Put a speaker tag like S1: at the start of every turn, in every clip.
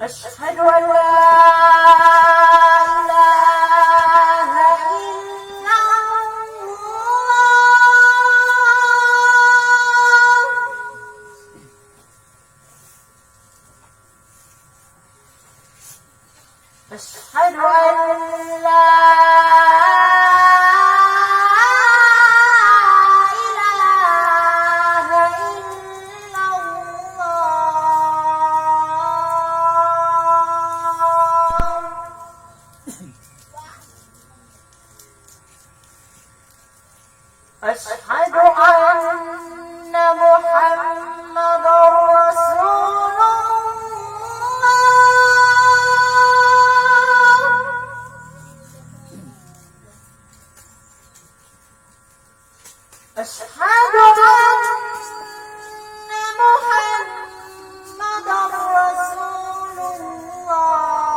S1: أشهد أن لا إله إلا الله أشهد أن لا أشهد أن محمد رسول الله أشهد أن محمد رسول الله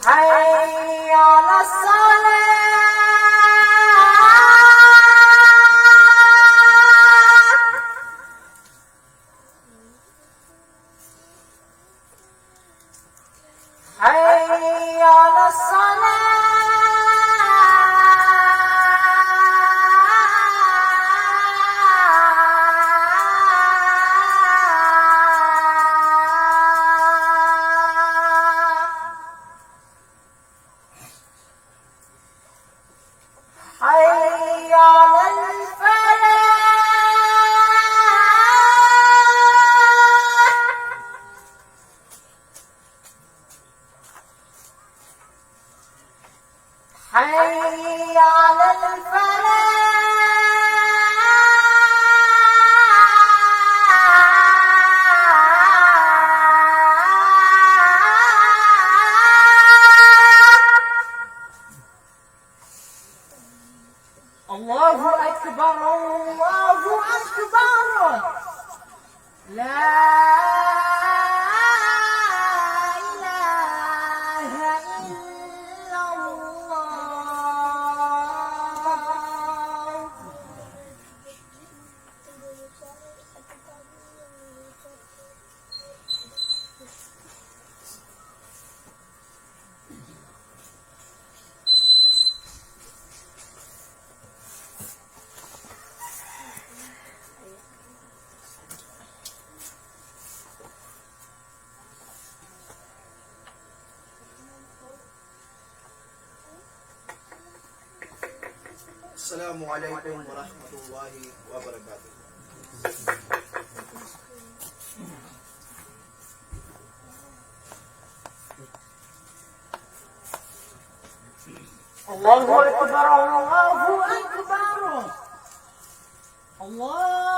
S1: حي على الصلاة حي على حي على الفلاح حي على الفلاح الله أكبر الله أكبر لا إله إلا الله
S2: السلام عليكم ورحمة الله وبركاته.
S1: الله أكبر الله أكبر الله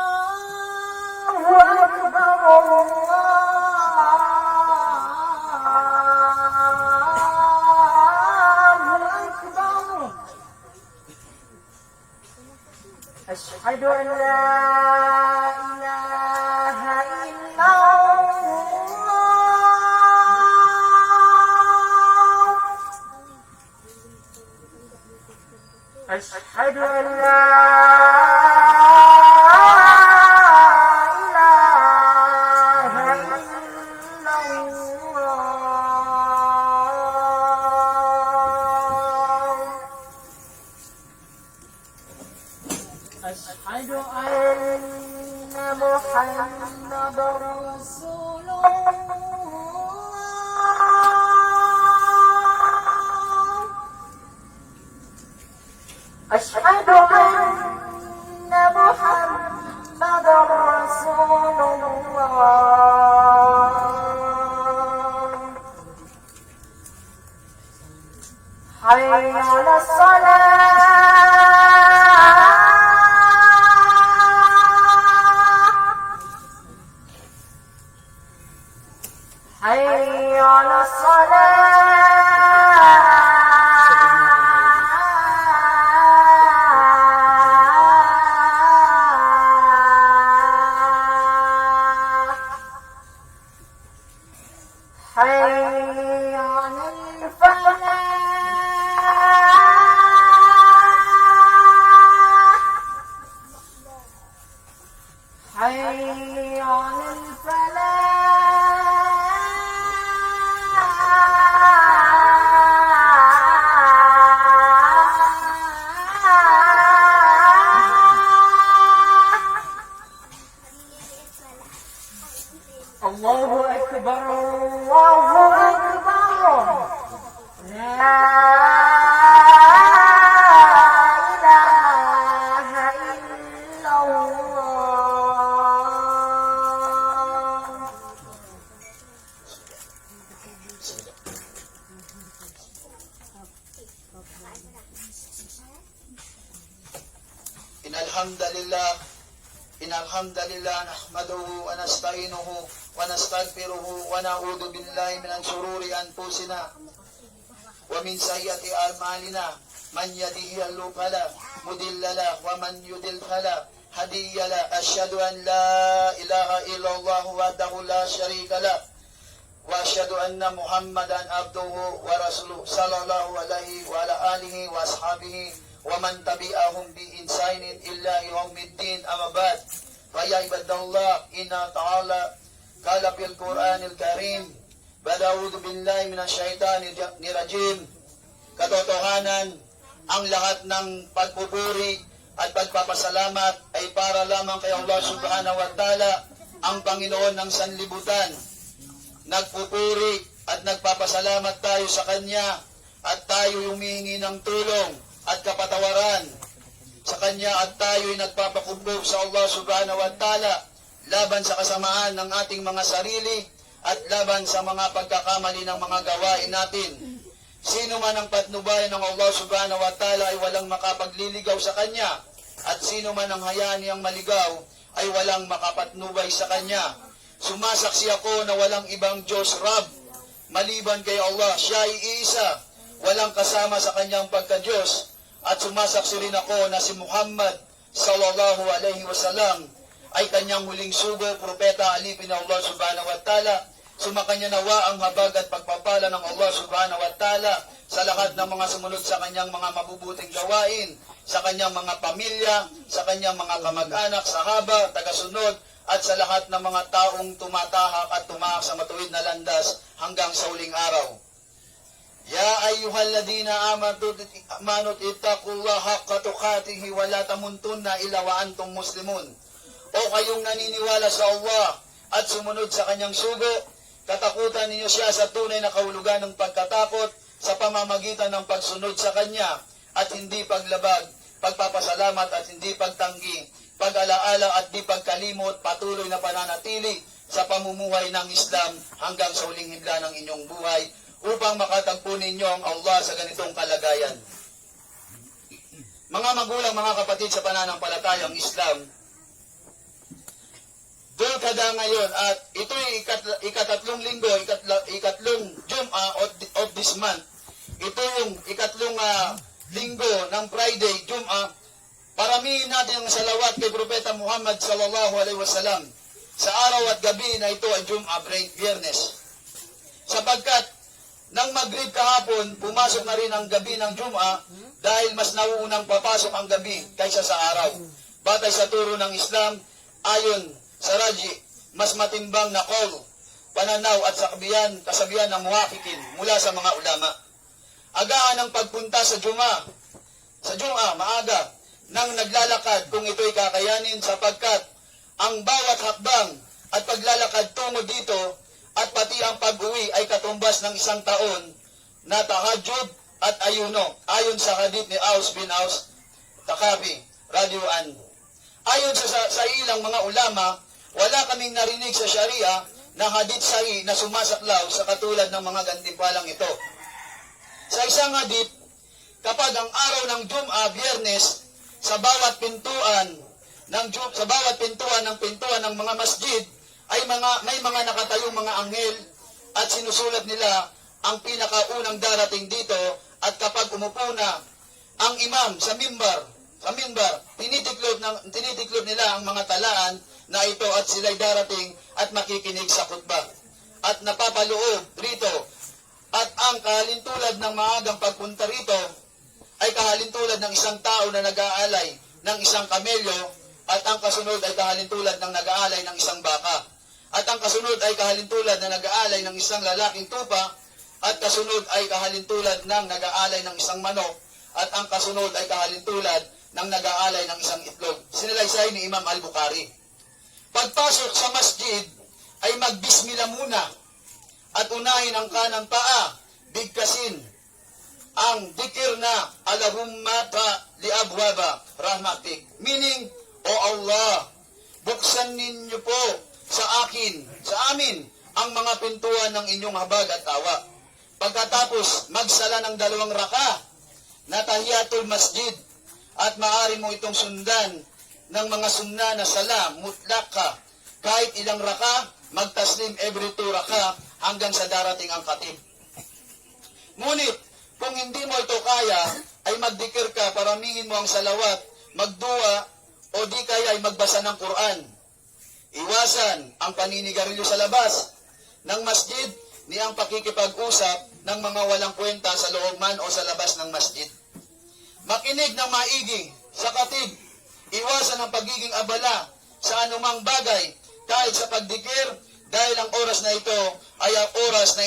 S1: أكبر الله أكبر أشهد أن لا إله إلا الله أشهد أن لا إله إلا الله أشهد أن محمد رسول الله أشهد أن محمد رسول الله حي على الصلاة حي على حي على الفلاح حي على الفلاح الله أكبر الله أكبر لا إله إلا الله
S2: إن الحمد لله نحمده ونستعينه ونستغفره ونعوذ بالله من شرور أنفسنا ومن سيئات أعمالنا من يهده الله فلا مضل له ومن يضلل فلا هادي له أشهد أن لا إله إلا الله وحده لا شريك له وأشهد أن محمدا عبده ورسوله صلى الله عليه وعلى آله وأصحابه ومن تبعهم بإحسان إلى يوم الدين أما بعد فيا عباد الله إن تعالى قال في القرآن الكريم بعد أعوذ بالله من الشيطان الرجيم katotohanan ang lahat ng pagpupuri at pagpapasalamat ay para lamang kay Allah subhanahu wa ta'ala, ang Panginoon ng sanlibutan. Nagpupuri at nagpapasalamat tayo sa Kanya at tayo humihingi ng tulong at kapatawaran sa Kanya at tayo'y nagpapakumbog sa Allah subhanahu wa ta'ala laban sa kasamaan ng ating mga sarili at laban sa mga pagkakamali ng mga gawain natin. Sino man ang patnubayan ng Allah subhanahu wa ta'ala ay walang makapagliligaw sa Kanya at sino man ang hayaan niyang maligaw ay walang makapatnubay sa Kanya. Sumasaksi ako na walang ibang Diyos Rab maliban kay Allah. Siya ay iisa, walang kasama sa Kanyang pagka-Diyos. At sumasaksi rin ako na si Muhammad sallallahu alaihi wasallam ay Kanyang huling sugo, propeta, alipin ng Allah subhanahu wa ta'ala. Sumakanya nawa ang habag at pagpapala ng Allah subhanahu wa ta'ala sa lahat ng mga sumunod sa Kanyang mga mabubuting gawain, sa Kanyang mga pamilya, sa Kanyang mga kamag-anak, sahaba, tagasunod, at sa lahat ng mga taong tumatahak at tumahak sa matuwid na landas hanggang sa huling araw. Ya ayyuhalladhina amanu ittaqullaha haqqa tuqatih wa la tamuntunna illa wa antum muslimun. O kayong naniniwala sa Allah at sumunod sa Kanyang sugo, katakutan ninyo siya sa tunay na kahulugan ng pagkatakot sa pamamagitan ng pagsunod sa Kanya at hindi paglabag, pagpapasalamat at hindi pagtanggi, pag-alaala at di pagkalimot, patuloy na pananatili sa pamumuhay ng Islam hanggang sa huling himla ng inyong buhay upang makatagpo ninyo ang Allah sa ganitong kalagayan. Mga magulang, mga kapatid sa pananampalatayang Islam, Dulkada ngayon at ito'y ikatlong linggo, ikatlong Jum'ah of this month. Ito yung ikatlong linggo ng Friday, Jum'ah. Paramihin natin ang salawat kay Propeta Muhammad sallallahu alaihi wasallam sa araw at gabi na ito ay Jum'ah, Biyernes. Sapagkat nang Maghrib kahapon, pumasok na rin ang gabi ng Jum'ah dahil mas nauunang papasok ang gabi kaysa sa araw. Batay sa turo ng Islam, ayon sa Raji, mas matimbang na qawl, pananaw at kasabihan ng muhakikin mula sa mga ulama. Agaan ang pagpunta sa Jum'ah, maaga, nang naglalakad kung ito'y kakayanin sapagkat ang bawat hakbang at paglalakad tungo dito at pati ang pag-uwi ay katumbas ng isang taon na tahajjud at ayuno, ayon sa hadith ni Aus bin Aus Takabi, radioan. Ayon sa ilang mga ulama, wala kaming narinig sa Sharia na hadith sahih na sumasaklaw sa katulad ng mga gantimpalang ito. Sa isang hadith, kapag ang araw ng Jum'ah, Biyernes, sa bawat pintuan ng pintuan ng mga masjid ay may mga nakatayong mga anghel at sinusulat nila ang pinakaunang darating dito, at kapag umupo na ang imam sa mimbar, tinitiklop nila ang mga talaan na ito at sila'y darating at makikinig sa khutbah. At napapaloob rito, at ang kahalintulad ng maagang pagpunta rito ay kahalintulad ng isang tao na nag-aalay ng isang kamelyo, at ang kasunod ay kahalintulad ng nag-aalay ng isang baka. At ang kasunod ay kahalintulad na nag-aalay ng isang lalaking tupa, at kasunod ay kahalintulad ng nag-aalay ng isang manok, at ang kasunod ay kahalintulad ng nag-aalay ng isang itlog. Sinalaysay ni Imam Al-Bukhari. Pagpasok sa masjid ay magbismillah muna at unahin ang kanang paa, bigkasin ang dikir na Allahumma li abwaba rahmatik. Meaning, O Allah, buksan ninyo po sa amin, ang mga pintuan ng inyong habag at tawa. Pagkatapos, magsala ng 2 raka na tahiyatul masjid, at maaari mo itong sundan ng mga sunna na sala, mutlaka, kahit ilang raka, magtaslim every 2 raka hanggang sa darating ang khatib. Ngunit, kung hindi mo ito kaya, ay magdikir ka, paramingin mo ang salawat, magdua, o di kaya ay magbasa ng Quran. Iwasan ang paninigarilyo sa labas ng masjid, ni ang pakikipag-usap ng mga walang kwenta sa loob man o sa labas ng masjid. Makinig ng maigi sa khatib. Iwasan ang pagiging abala sa anumang bagay, kahit sa pagdikir, dahil ang oras na ito ay ang oras na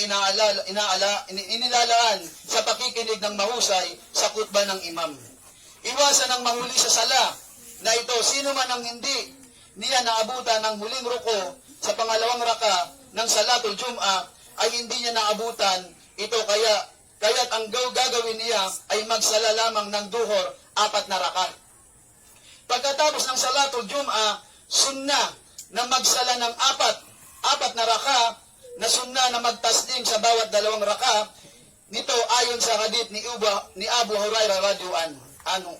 S2: inilalaan sa pakikinig ng mahusay sa khutbah ng imam. Iwasan ang mahuli sa sala na ito. Sino man ang hindi niya naabutan ng huling ruko sa pangalawang raka ng Salatul Jum'ah ay hindi niya naabutan ito, kaya't ang gagawin niya ay magsala lamang ng duhor 4 na raka. Pagkatapos ng Salatul Jum'ah, sunna na magsala ng 4 na raka, na sunna na magtaslim sa bawat 2 raka. Nito ayon sa hadith ni Abu Hurairah radhiyallahu anhu,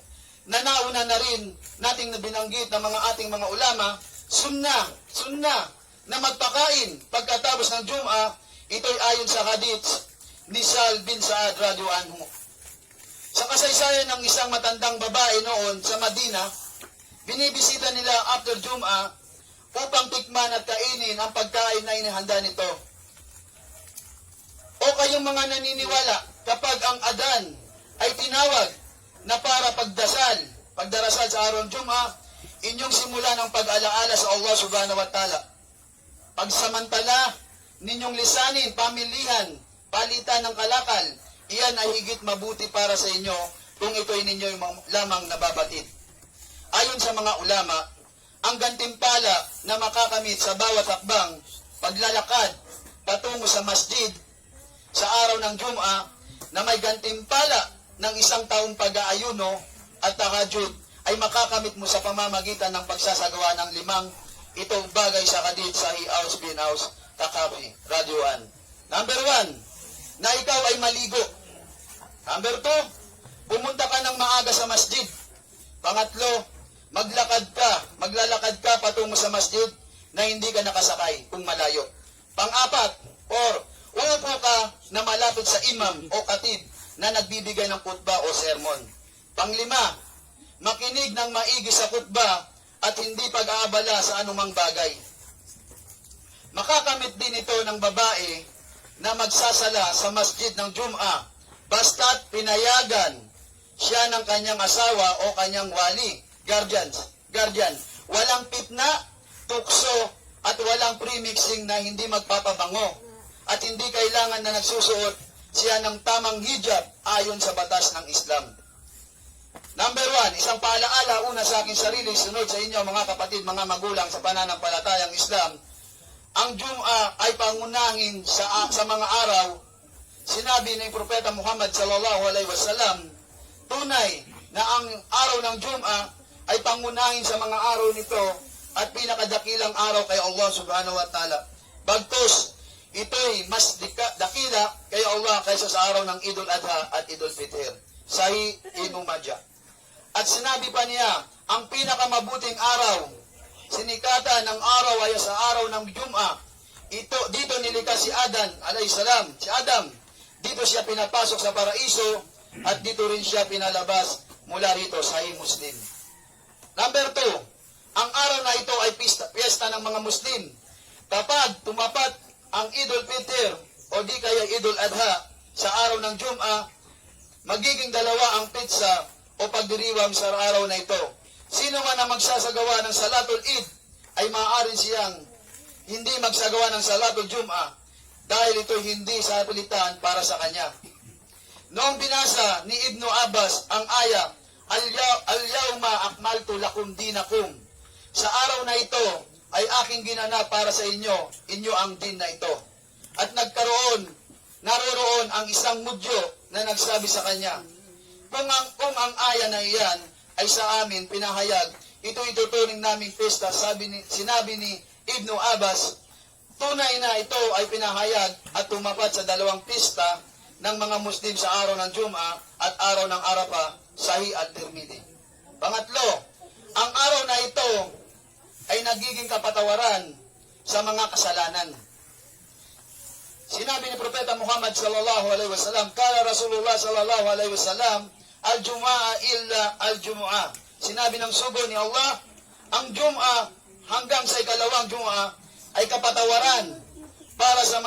S2: na nauna na rin nating binanggit ng mga ating mga ulama, sunna na magpakain pagkatapos ng Jum'ah. Ito'y ayon sa hadith ni Sal bin Sa'ad radhiyallahu anhu. Sa kasaysayan ng isang matandang babae noon sa Madina, binibisita nila after Jum'ah upang tikman at kainin ang pagkain na inihanda nito. O kayong mga naniniwala, kapag ang adan ay tinawag na para pagdarasal sa araw ng Jum'ah, inyong simulan ang pag-alaala sa Allah subhanahu wa ta'ala. Pagsamantala ninyong lisanin, pamilihan, palitan ng kalakal, iyan ay higit mabuti para sa inyo kung ito'y ninyo lamang nababatid. Ayon sa mga ulama, ang gantimpala na makakamit sa bawat hakbang, paglalakad patungo sa masjid sa araw ng Jum'ah, na may gantimpala ng 1 taong pag-aayuno at tahajjud, ay makakamit mo sa pamamagitan ng pagsasagawa ng 5 itong bagay sa hadith sa Aus bin Aus Takabi, radhiyallahu anhu. Number 1, na ikaw ay maligo. Number 2, pumunta ka ng maaga sa masjid. Pangatlo, maglalakad ka patungo sa masjid na hindi ka nakasakay kung malayo. Pang-4, uupo ka na malapit sa imam o khatib na nagbibigay ng khutbah o sermon. Pang-5, makinig ng maigi sa khutbah at hindi pag-aabala sa anumang bagay. Makakamit din ito ng babae na magsasala sa masjid ng Jum'ah basta't pinayagan siya ng kanyang asawa o kanyang wali, guardian. Walang pitna, tukso, at walang premixing na hindi magpapabango. At hindi kailangan na nagsusuot siya ng tamang hijab ayon sa batas ng Islam. Number 1, isang paalaala una sa aking sarili, sunod sa inyo mga kapatid, mga magulang sa pananampalatayang Islam. Ang Jum'ah ay pangunahin sa mga araw. Sinabi ng Propeta Muhammad sallallahu alaihi wasallam, tunay na ang araw ng Jum'ah ay pangunahin sa mga araw nito at pinakadakilang araw kay Allah subhanahu wa ta'ala. Bagkus, ito'y mas dakila kay Allah kaysa sa araw ng Idul Adha at Idul Fitr. Sahih Ibn Majah. At sinabi pa niya, ang pinakamabuting araw, sinikatan ng araw ay sa araw ng Jum'ah. dito nilikha si Adan alayhisalam. Si Adam, dito siya pinapasok sa paraiso at dito rin siya pinalabas mula rito, Sahih Muslim. Number 2, ang araw na ito ay piyesta ng mga Muslim. Kapag tumapat ang Idul Fitr o di kaya Idul Adha sa araw ng Jum'ah, magiging dalawa ang pitsa o pagdiriwang sa araw na ito. Sino man ang magsasagawa ng Salatul Eid ay maaaring siyang hindi magsagawa ng Salatul Jum'ah dahil ito hindi sa pilitan para sa kanya. Noong binasa ni Ibnu Abbas ang aya, Al-yawma akmaltu lakum dinakum. Sa araw na ito ay aking ginanap para sa inyo ang din na ito. At naroroon ang isang mudyo na nagsabi sa kanya, kung ang aya na iyan ay sa amin pinahayag, ito ituturing naming pesta, sinabi ni Ibnu Abbas, tunay na ito ay pinahayag at tumapat sa dalawang pista ng mga Muslim sa araw ng Jum'ah at araw ng Arafah, Sahih al-Tirmidhi. Pangatlo, ang araw na ito ay nagiging kapatawaran sa mga kasalanan. Sinabi ni Propeta Muhammad sallallahu alaihi wasallam, kala Rasulullah sallallahu alaihi wasallam, al-Jum'ah illa al-Jum'ah. Sinabi ng sugo ni Allah, ang Jum'ah hanggang sa ikalawang Jum'ah ay kapatawaran para sa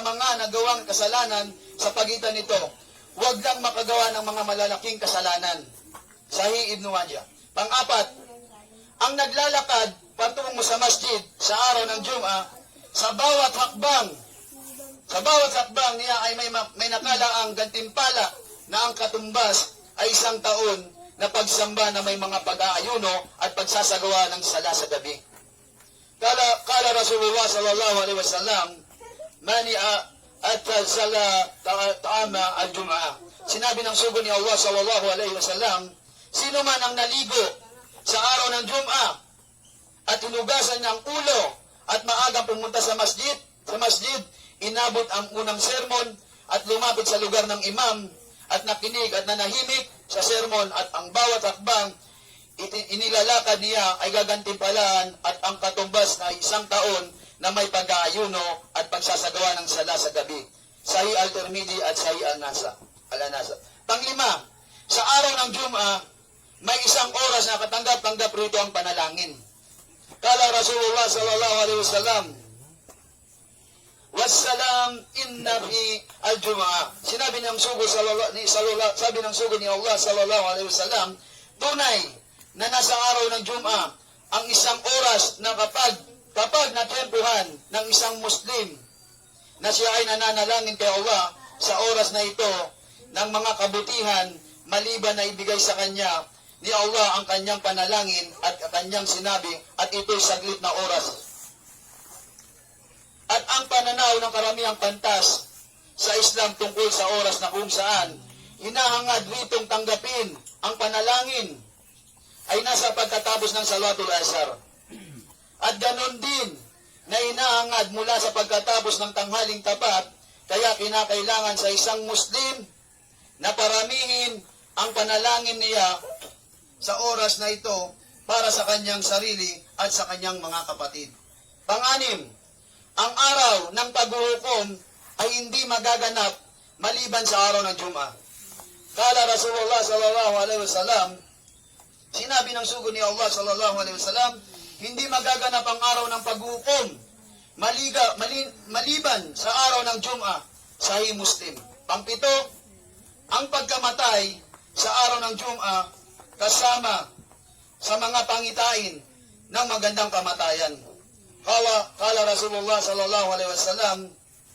S2: mga nagawang kasalanan sa pagitan nito. Huwag lang makagawa ng mga malalaking kasalanan. Sahih Ibn Majah. Pang-apat, ang naglalakad patungo sa masjid sa araw ng Jum'ah, sa bawat hakbang niya ay may nakalaang gantimpala na ang katumbas ay 1 taon na pagsamba na may mga pag-aayuno at pagsasagawa ng sala sa gabi. Kala Rasulullah sallallahu alaihi wasallam, mani at sala ta'ama al-Jum'ah. Sinabi ng sugo ni Allah sallallahu alaihi wasallam, sino man ang naligo sa araw ng Jum'ah at hinugasan niya ang ulo at maagang pumunta sa masjid, inabot ang unang sermon at lumapit sa lugar ng imam at nakinig at nanahimik sa sermon at ang bawat hakbang inilalakad niya ay gagantimpalaan at ang katumbas na 1 taon na may pag-aayuno at pagsasagawa ng sala sa gabi. Sahih al-Tirmidhi at Sahih al-Nasai. Panglima, sa araw ng Jum'ah, may 1 oras na katanggap-tanggap rito ang panalangin. Kala Rasulullah sallallahu alaihi wasallam, wassalam inna fi al-Jum'ah. Sinabi ng sugo ni Allah sallallahu alaihi wasallam, tunay na nasa araw ng Jum'ah ang 1 oras na kapag natempuhan ng isang Muslim na siya ay nananalangin kay Allah sa oras na ito ng mga kabutihan maliban na ibigay sa kanya ni Allah ang kanyang panalangin at kanyang sinabi at ito'y saglit na oras. At ang pananaw ng karamihang pantas sa Islam tungkol sa oras na kung saan hinahangad ritong tanggapin ang panalangin ay nasa pagkatapos ng Salatul Asar. At ganon din na hinahangad mula sa pagkatapos ng tanghaling tapat, kaya kinakailangan sa isang Muslim na paramihin ang panalangin niya sa oras na ito para sa kanyang sarili at sa kanyang mga kapatid. Pang-anim, ang araw ng paghuhukom ay hindi magaganap maliban sa araw ng Jum'ah. Kala Rasulullah sallallahu alaihi wasallam, sinabi ng sugo ni Allah sallallahu alaihi wasallam, hindi magaganap ang araw ng paghukom maliban sa araw ng Jum'ah. Sahih Muslim. Pang-pito, ang pagkamatay sa araw ng Jum'ah kasama sa mga pangitain ng magandang kamatayan. Kala Rasulullah sallallahu alaihi wasallam,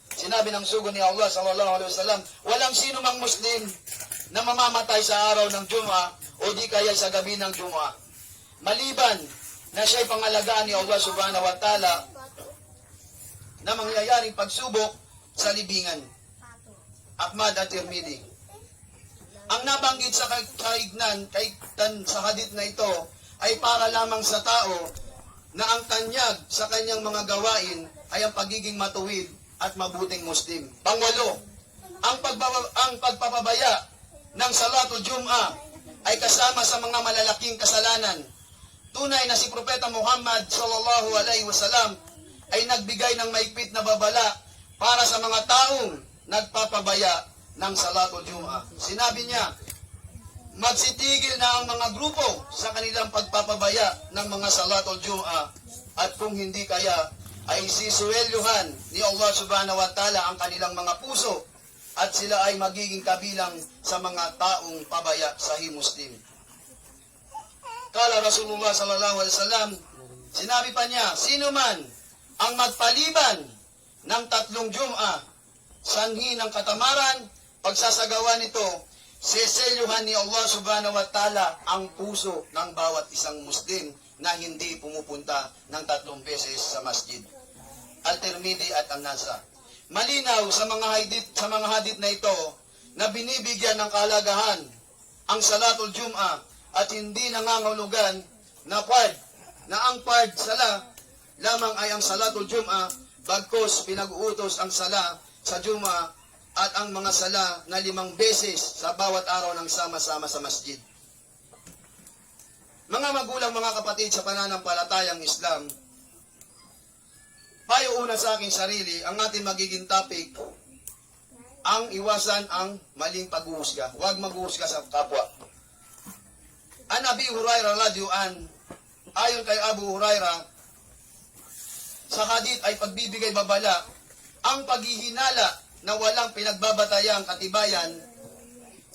S2: sinabi ng sugo ni Allah sallallahu alaihi wasallam, walang sino mang Muslim na mamamatay sa araw ng Jum'ah o di kaya sa gabi ng Jum'ah, maliban na siya'y pangalagaan ni Allah subhanahu wa ta'ala na mangyayaring pagsubok sa libingan. Ahmad at Tirmidhi. Ang nabanggit sa sa hadith na ito ay para lamang sa tao na ang tanyag sa kanyang mga gawain ay ang pagiging matuwid at mabuting Muslim. Pangwalo, ang pagpapabaya ng Salatul Jum'ah ay kasama sa mga malalaking kasalanan. Tunay na si Propeta Muhammad sallallahu alaihi wasallam ay nagbigay ng maigpit na babala para sa mga taong nagpapabaya ng Salatul Jum'ah. Sinabi niya, magsitigil na ang mga grupo sa kanilang pagpapabaya ng mga Salatul Jum'ah at kung hindi kaya ay sisuwelyuhan ni Allah subhanahu wa ta'ala ang kanilang mga puso at sila ay magiging kabilang sa mga taong pabaya sa Muslim. Kala Rasulullah sallallahu alaihi wasallam, sinabi pa niya, sino man ang magpaliban ng 3 Jum'ah, sanhi ng katamaran, pagsasagawa nito, seselyuhan ni Allah subhanahu wa ta'ala ang puso ng bawat isang Muslim na hindi pumupunta ng 3 beses sa masjid. Al-Tirmidhi at An-Nasa. Malinaw sa mga hadith na ito na binibigyan ng kahalagahan ang Salatul Jum'ah at hindi nangangahulugan na ang sala lamang ay ang Salatul Jum'ah, bagkus pinag-uutos ang sala sa Jum'ah at ang mga sala na 5 beses sa bawat araw ng sama-sama sa masjid. Mga magulang, mga kapatid sa pananampalatayang Islam, payo una sa aking sarili, ang ating magiging topic, ang iwasan ang maling pag-uusga. Huwag mag-uusga sa kapwa. An Abi Hurairah radhiyallahu an, ayon kay Abu Hurairah, sa hadith ay pagbibigay babala, ang paghihinala na walang pinagbabatayang katibayan,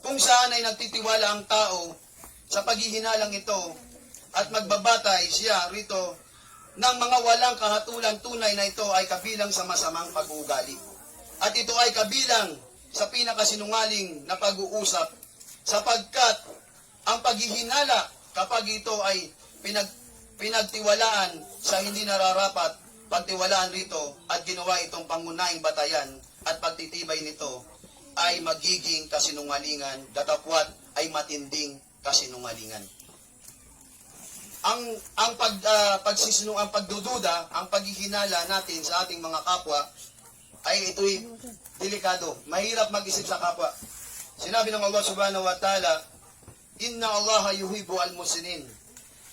S2: kung saan ay nagtitiwala ang tao sa paghihinalang ito at magbabatay siya rito ng mga walang kahatulan, tunay na ito ay kabilang sa masamang pag-uugali. At ito ay kabilang sa pinakasinungaling na pag-uusap, sapagkat ang paghihinala kapag ito ay pinagtiwalaan sa hindi nararapat pagtiwalaan rito at ginawa itong pangunahing batayan at pagtitibay nito ay magiging kasinungalingan, datapwat ay matinding kasinungalingan. Ang pagdududa, ang paghihinala natin sa ating mga kapwa ay ito'y delikado. Mahirap mag-isip sa kapwa. Sinabi ng Allah subhanahu wa ta'ala, Inna Allah yuhibbu al-musinin.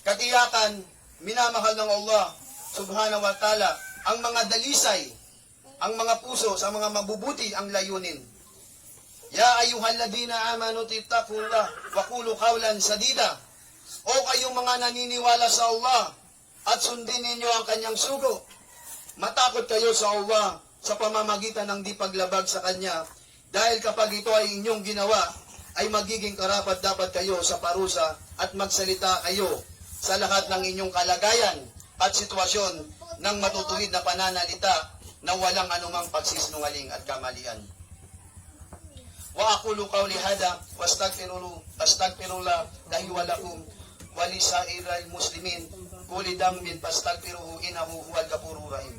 S2: Katiyakan, minamahal ng Allah subhanahu wa ta'ala ang mga dalisay, ang mga puso sa mga mabubuti ang layunin. Ya ayyuhalladhina amanu taqullaha wa qulu qawlan sadida. O kayong mga naniniwala sa Allah at sundin ninyo ang kanyang sugo. Matakot kayo sa Allah sa pamamagitan ng di paglabag sa kanya, dahil kapag ito ay inyong ginawa, ay magiging karapat dapat kayo sa parusa at magsalita kayo sa lahat ng inyong kalagayan at sitwasyon ng matutuwid na pananalita na walang anumang pagsisinungaling at kamalian. Wa aqulu qawli hada wastaghfirullah lahi wa lakum wa li sa'iril muslimin kulli dambin fastaghfiruhu innahu huwal ghafurur rahim.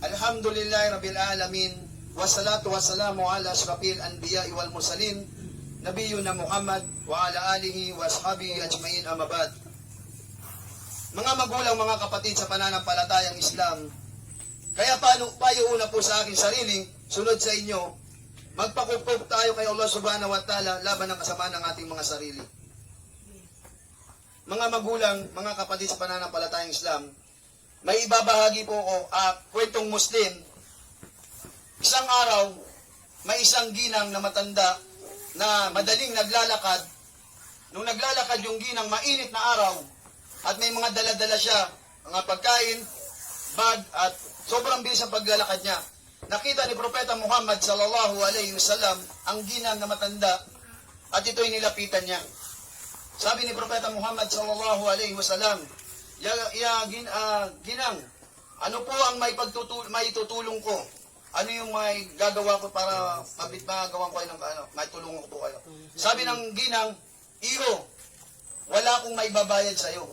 S2: Alhamdulillahi Rabbil Alamin, wassalatu wassalamu ala asrafil anbiya'i wal mursalin, nabiyuna Muhammad wa ala alihi wa ashabihi ajma'in, amma ba'd. Mga magulang, mga kapatid sa pananampalatayang Islam, kaya payo una po sa aking sarili, sunod sa inyo, magpakupok tayo kay Allah subhanahu wa ta'ala laban ng kasamaan ng ating mga sarili. Mga magulang, mga kapatid sa pananampalatayang Islam, may ibabahagi po ko, kwentong Muslim. Isang araw, may isang ginang na matanda na madaling naglalakad. Nung naglalakad yung ginang, mainit na araw, at may mga dala-dala siya, mga pagkain, bag, at sobrang bilis ang paglalakad niya. Nakita ni Propeta Muhammad sallallahu alaihi wasallam ang ginang na matanda, at ito'y nilapitan niya. Sabi ni Propeta Muhammad sallallahu alaihi wasallam, Ginang, ano po ang may tutulong ko? Ano yung may gagawa ko para magawa ko kayo ng may tulungan ko po kayo? Sabi ng ginang, Iho, wala akong may babayad sa iyo.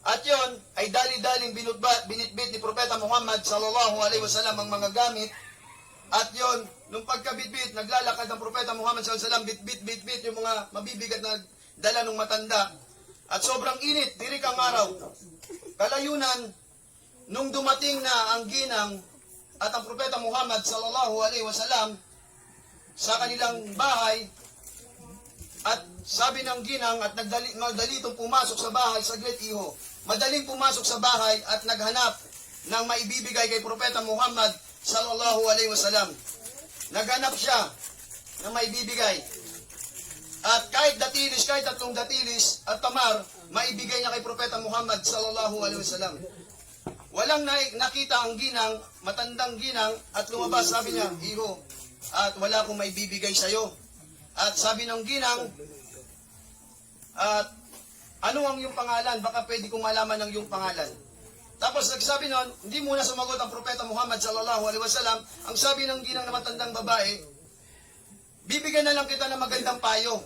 S2: At yon ay dali-daling binitbit ni Propeta Muhammad sallallahu alaihi wasallam ang mga gamit At yon, nung pagkabitbit, naglalakad ng Propeta Muhammad SAW, bit yung mga mabibigat na dala ng matanda. At sobrang init, tirik ang araw. Kalayunan, nung dumating na ang ginang at ang Propeta Muhammad SAW sa kanilang bahay, at sabi ng ginang at madalitong pumasok sa bahay, saglit iho, madaling pumasok sa bahay at naghanap ng maibibigay kay Propeta Muhammad SAW. Naghanap siya ng maibibigay. At kahit datilis, kahit 3 datilis at tamar, maibigay niya kay Propeta Muhammad SAW. Walang nakita ang ginang, matandang ginang, at lumabas, sabi niya, iho, at wala akong maibibigay sa'yo. At sabi ng ginang, at ano ang iyong pangalan? Baka pwede kong malaman ang iyong pangalan. Tapos nagsabi nun, hindi muna sumagot ang Propeta Muhammad SAW. Ang sabi ng ginang na matandang babae, bibigyan na lang kita ng magandang payo.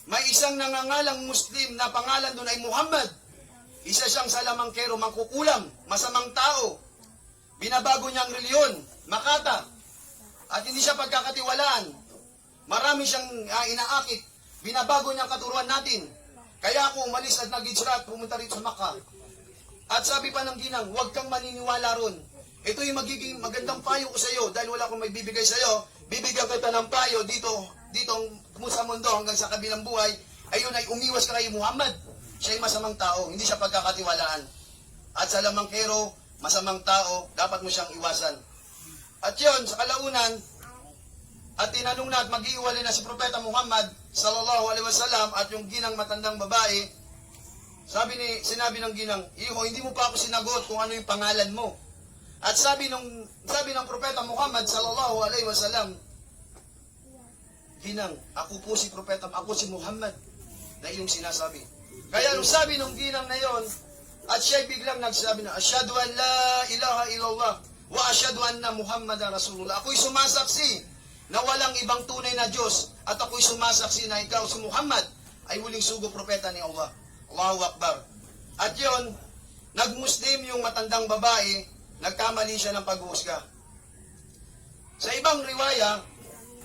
S2: May isang nangangalang Muslim na pangalan doon ay Muhammad. Isa siyang salamangkero, mangkukulam, masamang tao. Binabago niya ang reliyon, makata. At hindi siya pagkakatiwalaan. Marami siyang inaakit. Binabago niya ang katuruan natin. Kaya ako umalis at nag-hijra at pumunta rito sa Makkah. At sabi pa ng ginang, huwag kang maniniwala ron. Ito yung magiging magandang payo ko sa iyo dahil wala akong may bibigay sa iyo. Bibigyan kita ng payo dito sa mundo hanggang sa kabilang buhay. Ayun ay umiwas ka kay Muhammad. Siya ay masamang tao, hindi siya pagkakatiwalaan. At sa lamangkero, masamang tao, dapat mo siyang iwasan. At yun, sa kalaunan, at tinanong na at mag-iiwalay na si Propeta Muhammad SAW at yung ginang matandang babae, sinabi ng ginang, iho, hindi mo pa ako sinagot kung ano yung pangalan mo. At sabi ng Propeta Muhammad SAW, ginang, ako po si Propeta, ako si Muhammad na iyong sinasabi. Kaya nung sabi ng ginang na yon, at siya biglang nagsabi na, Asyhadu an la ilaha illallah wa asyhadu anna Muhammadan Rasulullah. Ako'y sumasaksi na walang ibang tunay na Diyos at ako'y sumasaksi na ikaw si Muhammad ay huling sugo propeta ni Allah. Allahu Akbar. At yon, nag-Muslim yung matandang babae, nagkamali siya ng paghuhusga. Sa ibang riwaya,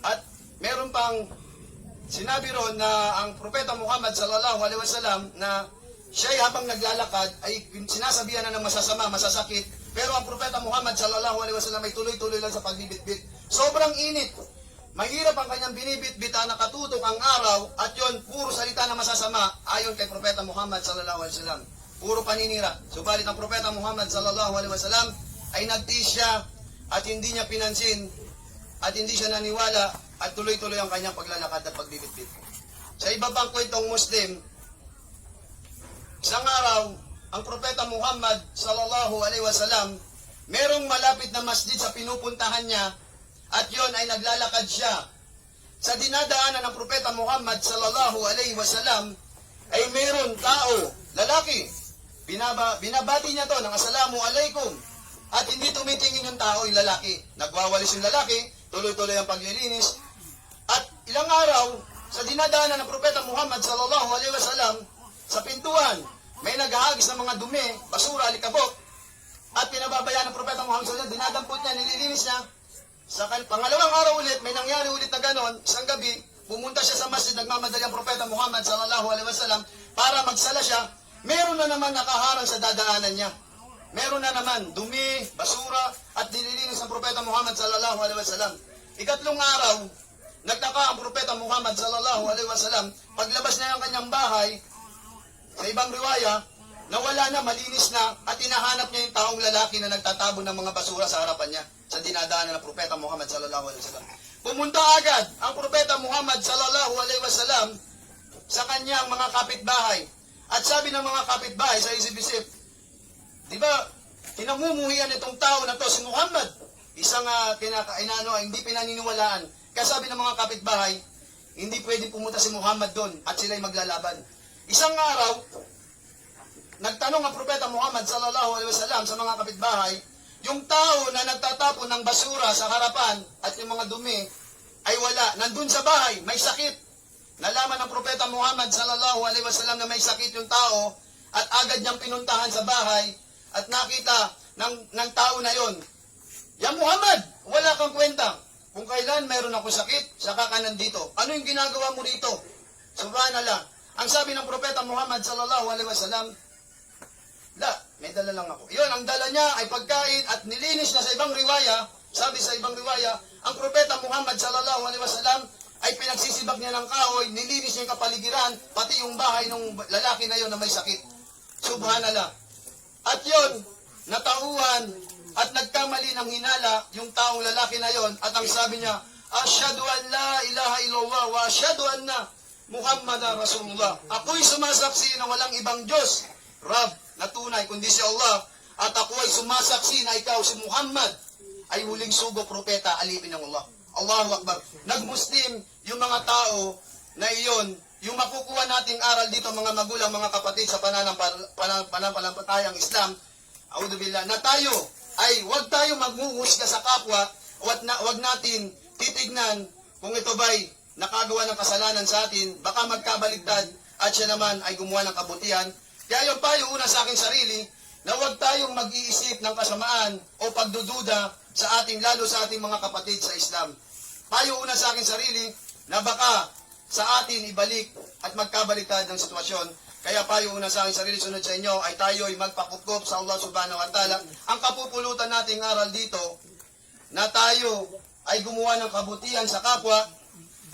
S2: at meron pang sinabi ron na ang Propeta Muhammad SAW na siya habang naglalakad ay sinasabihan na ng masasama, masasakit, pero ang Propeta Muhammad SAW ay tuloy-tuloy lang sa pagbibitbit. Sobrang init. Mahirap ang kanyang binibit-bitan, nakatutok ang araw, at yon puro salita na masasama ayon kay Propeta Muhammad SAW. Puro paninira. Subalit ang Propeta Muhammad SAW ay nagtiis siya at hindi niya pinansin at hindi siya naniwala at tuloy-tuloy ang kanyang paglalakad at pagbibitbit. Sa iba pang kwentong Muslim, isang araw, ang Propeta Muhammad SAW, merong malapit na masjid sa pinupuntahan niya. At yon ay naglalakad siya. Sa dinadaanan ng Propeta Muhammad SAW ay mayroon tao, lalaki. Binabati niya to ng Assalamu alaikum. At hindi tumitingin yung tao, yung lalaki. Nagwawalis yung lalaki, tuloy-tuloy ang paglilinis. At ilang araw, sa dinadaanan ng Propeta Muhammad SAW, sa pintuan, may naghahagis ng mga dumi, basura, alikabok. At pinababayaan ng Propeta Muhammad SAW, dinadampot niya, nililinis niya. Sa pangalawang araw ulit, may nangyari ulit na ganon, isang gabi, pumunta siya sa masjid, nagmamadali ang Propeta Muhammad SAW para magsala siya, meron na naman nakaharang sa dadaanan niya. Meron na naman dumi, basura, at nililinis ang Propeta Muhammad SAW. Ikatlong araw, nagtaka ang Propeta Muhammad SAW, paglabas na ng kanyang bahay, sa ibang riwaya, nawala na, malinis na, at hinahanap niya yung taong lalaki na nagtatabon ng mga basura sa harapan niya sa dinadaanan ng Propeta Muhammad SAW. Pumunta agad ang Propeta Muhammad SAW sa kanyang mga kapitbahay. At sabi ng mga kapitbahay sa isip-isip, di ba, kinamumuhian itong tao na to si Muhammad. Isang hindi pinaniniwalaan. Kaya sabi ng mga kapitbahay, hindi pwede pumunta si Muhammad doon at sila'y maglalaban. Isang araw, nagtanong ang Propeta Muhammad SAW sa mga kapitbahay, yung tao na nagtatapon ng basura sa harapan at yung mga dumi ay wala. Nandun sa bahay, may sakit. Nalaman ng Propeta Muhammad SAW na may sakit yung tao at agad niyang pinuntahan sa bahay at nakita ng tao na yon Ya Muhammad, wala kang kwenta. Kung kailan mayroon ako sakit, saka ka nandito. Ano yung ginagawa mo dito? Subhanallah. Ang sabi ng propeta Muhammad sallallahu alaihi wasallam, may dala lang ako. Yun, ang dala niya ay pagkain at nilinis na sa ibang riwaya. Sabi sa ibang riwaya, ang propeta Muhammad sallallahu alaihi wasallam ay pinagsisibak niya ng kahoy, nilinis niya yung kapaligiran, pati yung bahay ng lalaki na yon na may sakit. Subhanallah. At yun, natauhan at nagkamali ng hinala yung taong lalaki na yon at ang sabi niya, Asyhadu an la ilaha illallah wa asyhadu anna Muhammadan Rasulullah. Ako'y sumasaksi na walang ibang Diyos, Rab, na tunay, kundi si Allah, at ako ay sumasaksi na ikaw, si Muhammad, ay huling sugo propeta, alipin ng Allah. Allahu Akbar. Nag-Muslim yung mga tao na iyon, yung makukuha nating aral dito, mga magulang, mga kapatid, sa pananampalatayang Islam, Audubillah, na tayo ay huwag tayo maghuhusga sa kapwa, huwag natin titignan kung ito ba'y nakagawa ng kasalanan sa atin, baka magkabaligtad at siya naman ay gumawa ng kabutihan. Kaya yung payo una sa aking sarili, na huwag tayong mag-iisip ng kasamaan o pagdududa sa ating, lalo sa ating mga kapatid sa Islam. Payo una sa aking sarili, na baka sa atin ibalik at magkabaligtad ng sitwasyon. Kaya payo una sa aking sarili, sunod sa inyo, ay tayo ay magpakukup sa Allah subhanahu wa ta'ala. Ang kapupulutan nating aral dito, na tayo ay gumawa ng kabutihan sa kapwa,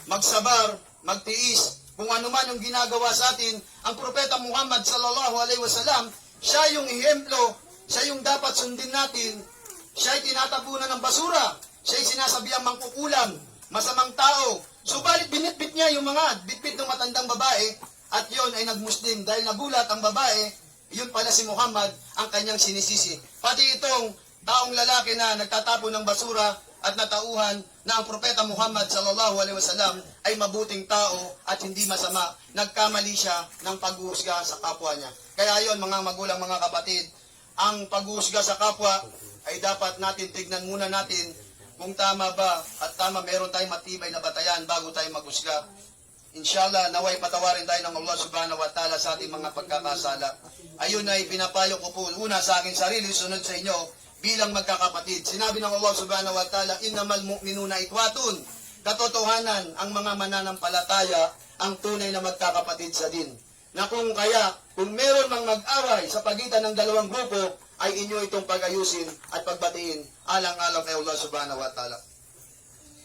S2: magsabar, magtiis, kung ano man yung ginagawa sa atin. Ang propeta Muhammad sallallahu alaihi wasallam, siya yung ehemplo, siya yung dapat sundin natin. Siya ay tinatabunan ng basura, siya ay sinasabihan mangkukulam, masamang tao. Subalit binitbit niya yung mga bitbit ng matandang babae, at yon ay nagmuslim dahil nagulat ang babae, yun pala si Muhammad ang kanyang sinisisi. Pati itong taong lalaki na nagtatapon ng basura at natauhan na ang propeta Muhammad sallallahu alaihi wasallam ay mabuting tao at hindi masama. Nagkamali siya ng paghuhusga sa kapwa niya. Kaya yon, mga magulang, mga kapatid, ang paghuhusga sa kapwa ay dapat natin tignan muna natin kung tama ba at tama, meron tayong matibay na batayan bago tayo maghusga. Inshallah, naway patawarin tayo ng Allah subhanahu wa ta'ala sa ating mga pagkakasala. Ayun ay pinapayo ko po una sa aking sarili, sunod sa inyo, bilang magkakapatid. Sinabi ng Allah subhanahu wa ta'ala, innamal mu'minuna ikhwatun. Katotohanan, ang mga mananampalataya, ang tunay na magkakapatid sa din. Na kung meron mang mag-away sa pagitan ng dalawang grupo, ay inyo itong pag-ayusin at pagbatiin alang-alang kay Allah subhanahu wa ta'ala.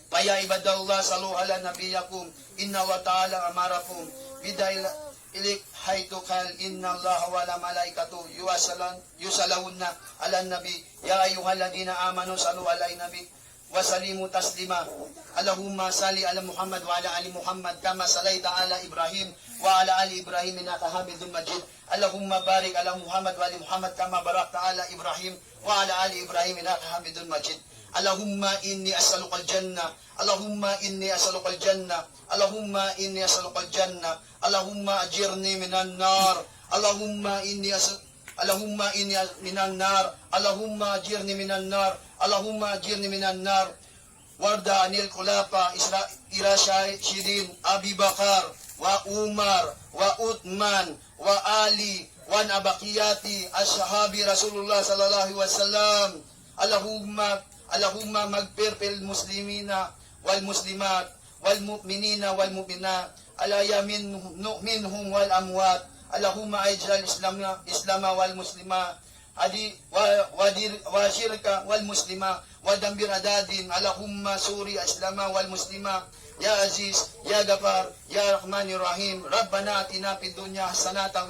S2: Paya ibadallah saluhala nabiyakum, inna wa ta'ala amarakum, bidayla ilik haytukal inna Allah wa la malaikatu yusalawunna ala nabi ya ayyuhalladina amanu salu alai nabi wa salimu taslima. Allahumma salli ala Muhammad wa ala ali Muhammad kama salaita ala Ibrahim wa ala ali Ibrahim innaka Hamidum Majid. Allahumma barik ala Muhammad wa ali Muhammad kama barakta ala Ibrahim wa ala ali Ibrahim innaka Hamidum Majid. Allahumma inni as'alukal jannah, Allahumma inni as'alukal jannah, Allahumma inni as'alukal jannah, Allahumma ajirni minan nar, Allahumma inni minan nar, Allahumma ajirni minan nar, Allahumma ajirni minan nar. Warda anil khulafa Irashidin Abi Bakar wa Umar wa Uthman wa Ali wa abaqiyati ashabi Rasulullah sallallahu alaihi wasallam. Allahumma magfir fil muslimina wal muslimat wal mu'minina wal mu'minat ala yamin minhum wal amwat. Allahumma ij'al islama wal muslima wa syirka wal muslima wa dambir adadin. Allahumma suri islama wal muslima ya aziz ya ghafar ya rahmanir rahim. Rabbana atina fid dunya hasanatan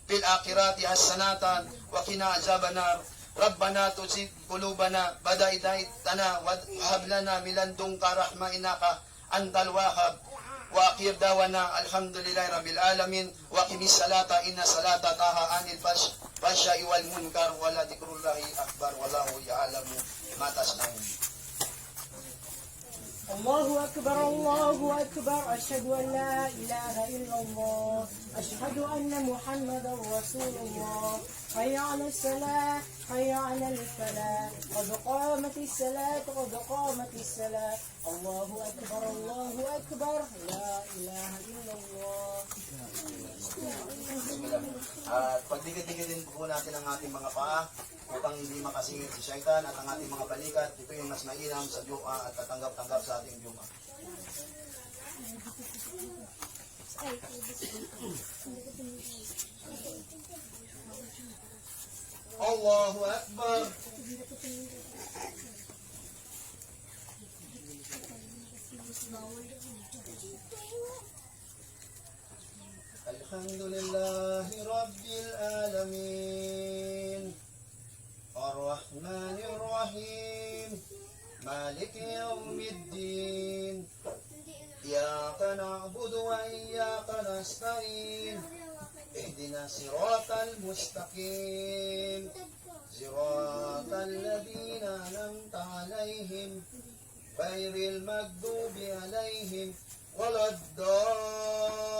S2: fil akhirati hasanatan wa qina azabannar. Rabbana tuzigh qulubana ba'da idh hadaytana wa hab lana min ladunka rahmah innaka antal wahhab. Wa akhir dawana alhamdulillahi rabbil alamin wa qimis salata inna salata taha anil fahsya'i wal munkar wa la dzikrullahi akbar wallahu ya'lamu ma tasna'un.
S1: الله أكبر الله أكبر أشهد أن لا إله إلا الله أشهد أن محمدا رسول الله حي على الصلاة حي على الفلاح قد قامت الصلاة قد قامت الصلاة الله أكبر لا إله إلا الله
S2: At pagdikit-dikitin po natin ang ating mga paa upang hindi makasingit si Shaitan at ang ating mga balikat. Ito yung mas mainam sa Juma at katanggap-tanggap sa ating Juma. Allahu Akbar. Alhamdulillahi Rabbil Alamin. Ar-Rahmanir Rahim. Malik Yawmiddin. إياك نعبد وإياك نستعين اهدنا الصراط المستقيم صراط الذين أنعمت عليهم غير المغضوب عليهم ولا الضالين